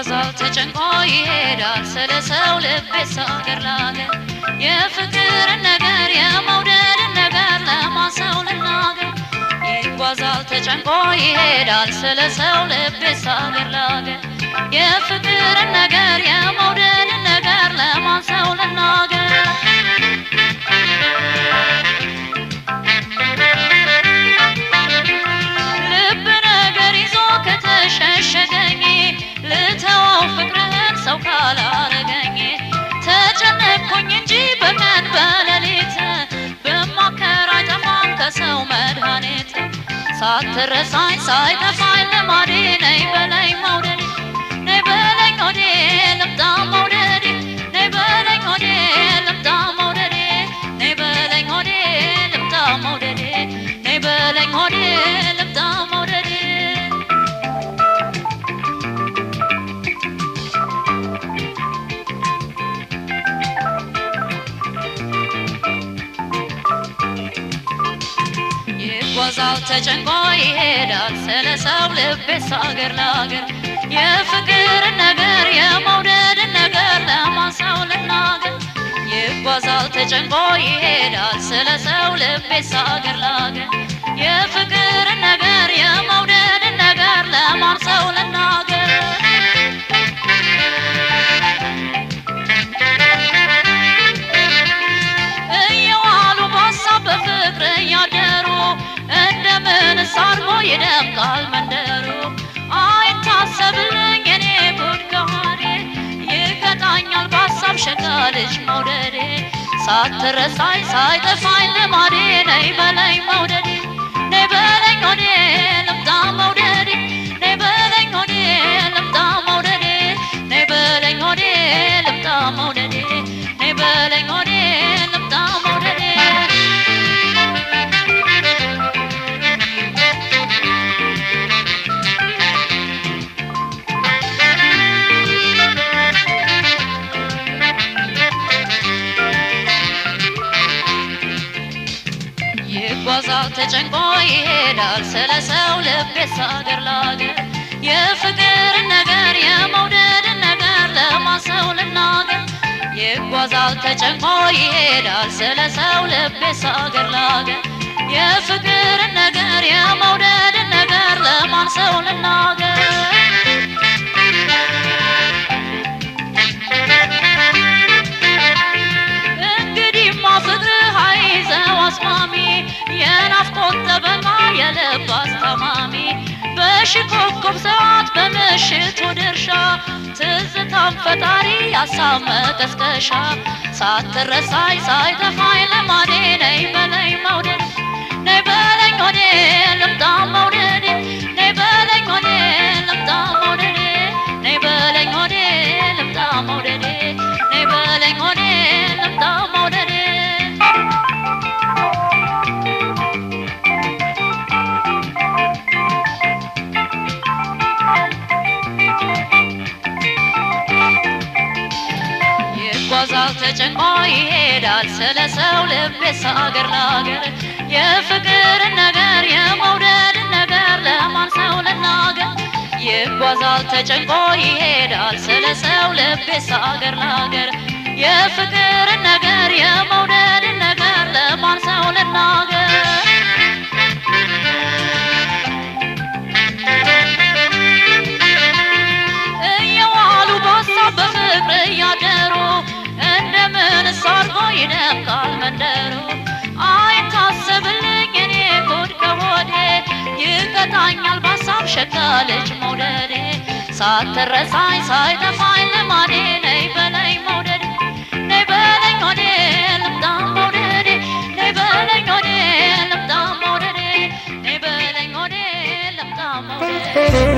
ይጓዛል ተጨንቆ ይሄዳል ስለሰው ልቤስ አገር ላገር የፍቅር ነገር የመውደድ ነገር ለማሰው ልናገር ይጓዛል ተጨንቆ ይሄዳል ስለሰው ልቤስ አገር ላገር የፍቅር ነገር የመውደድ ነገር ለማሰው ልናገር ልብ ነገር ይዞ ከተሸሸገኝ ልተወው ፍቅርህን ሰው ካላረገኝ ተጨነቅኩኝ እንጂ በቀን በሌሊት ብሞክር አይጠፋም ከሰው መድኃኒት ሳትረሳኝ ሳይጠፋኝ ልማዴ ነይ በለኝ መውደዴ ነይ በለኝ ሆዴ ልምጣ መውደዴ ነይ በለኝ ሆዴ ልምጣ መውደዴ ነይ በለኝ ሆዴ ልምጣ መውደዴ ነይ በለኝ ሆዴ ልምጣ መውደዴ ይጓዛል ተጨንቆ ይሄዳል ስለሰው ልቤስ አገር ላገር የፍቅር ነገር የመውደድ ነገር ለማሰው ልናገር ይጓዛል ተጨንቆ ይሄዳል ስለሰው ልቤስ አገር ላገር የፍቅር ነገር የመውደድ ነገር ለማሰው ልናገር እየዋሉ በሀሳብ በፍቅር እያደሩ እንደምን ሳርጎ ይደምቃል መንደሩ አይታሰብልኝ የኔ ጉድ ከሆዴ ይቀጣኛል በሀሳብ ሸጋ ልጅ መውደዴ ሳትረሳኝ ሳይጠፋኝ ልማዴ ነይ በለኝ መውደዴ ነይ በለኝ ሆዴ ልምጣ መውደዴ ነይ በለኝ ሆዴ ልምጣ መውደዴ ነይ በለኝ ሆዴ ልምጣ መውደዴ ነይ በለኝ ሆዴ ልምጣ መውደዴ ይጓዛል ተጨንቆ ይሄዳል ስለሰው ልቤስ አገር ላገር የፍቅር ነገር የመውደድ ነገር ለማሰው ልናገር ይጓዛል ተጨንቆ ይሄዳል ስለሰው ልቤስ አገር ላገር የፍቅር ነገር የመውደድ ነገር ለማሰው ልናገር እንግዲህማ ፍቅርህ አይዘው አስማሚ የናፍቆት ጠበቃ የልብ አስታማሚ በሽኮኮብ ሰዓት በምሽቱ ድርሻ ትዝታም ፈጣሪ ሀሳብ መቀስቀሻ ሳትረሳኝ ሳይጠፋኝ ልማዴ ነይ በለኝ መውደዴ ነይ በለኝ ሆዴ ልምጣ መውደዴ ነይ በለኝ ሆዴ ልምጣ መውደዴ ነይ በለኝ ሆዴ ልምጣ መውደዴ ነይ በለኝ ሆዴ ልምጣ መውደዴ ይጓዛል ተጨንቆ ይሄዳል ስለሰው ልቤስ አገር ላገር የፍቅር ነገር የመውደድ ነገር ለማሰው ልናገር ይጓዛል ተጨንቆ ይሄዳል ስለሰው ልቤስ አገር ላገር የፍቅር ነገር የመውደድ ነገር ለማሰው ልናገር እየዋሉ በሀሳብ በፍቅር እያደሩ እንደምን ሳርጎ ይደምቃል መንደሩ አይታሰብልኝ የኔ ጉድ ከሆዴ ይቀጣኛል በሀሳብ ሸጋ ልጅ መውደዴ ሳትረሳኝ ሳይጠፋኝ ልማዴ ነይ በለኝ መውደዴ ነይ በለኝ ሆዴ ልምጣ መውደዴ ነይ በለኝ ሆዴ ልምጣ መውደዴ ነይ በለኝ ሆዴ ልምጣ መውደዴ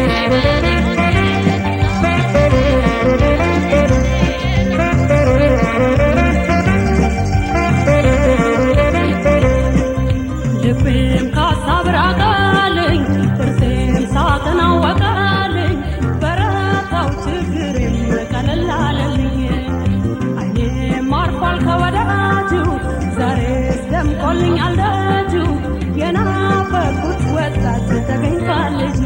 ነይ በለኝ ሆዴ ልቤም ካሳብ ራቀልኝ ጥርሴም ሳትናወቀልኝ በረታው ችግሬም ቀለል አለልኝ አይኔም አርፏል ከወዳጁ ዛሬስ ደምቆልኛል ደጁ የናፈቁት ወጣት ተገኝቷል ልጁ